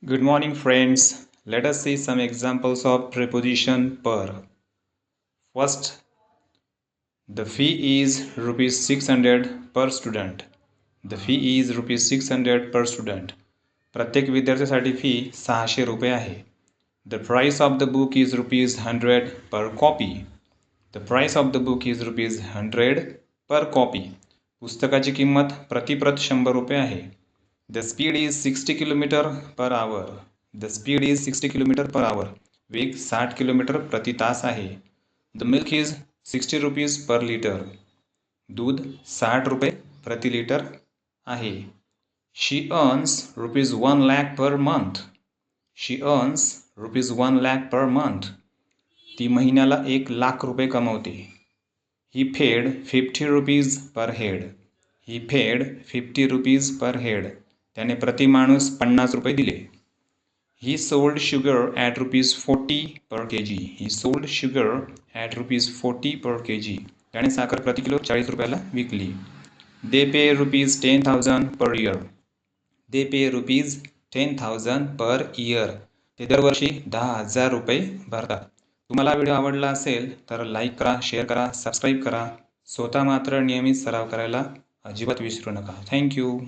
Good morning, friends. Let us see some examples of preposition per. First, the fee is rupees 600 per student. The fee is rupees 600 per student. प्रत्येक विद्यार्थ्यासाठी fee 600 रुपये आहे. The price of the book is rupees 100 per copy. The price of the book is rupees 100 per copy. पुस्तकाची किंमत प्रतिप्रत 100 रुपये आहे. The speed is 60 km per hour. The speed is 60 km per hour. वेग 60 kilometre प्रति तास आहे. The milk is 60 rupees per liter. दूध 60 रुपये प्रति लिटर आहे. She earns rupees 1 lakh per month. She earns rupees 1 lakh per month. ती महिन्याला 1 लाख रुपये कमवते. He paid 50 rupees per head. He paid 50 rupees per head. त्याने प्रति माणूस 50 रुपये दिले. He sold sugar at rupees 40 per kg. He sold sugar at rupees 40 per kg. त्याने साखर प्रति किलो 40 रुपयाला विकली. They pay rupees 10,000 per year. They pay rupees 10,000 per year. ते दरवर्षी 10,000 रुपये भरतात. तुम्हाला व्हिडिओ आवडला असेल तर लाईक करा, शेअर करा, सबस्क्राईब करा. स्वतः मात्र नियमित सराव करायला अजिबात विसरू नका. थँक्यू.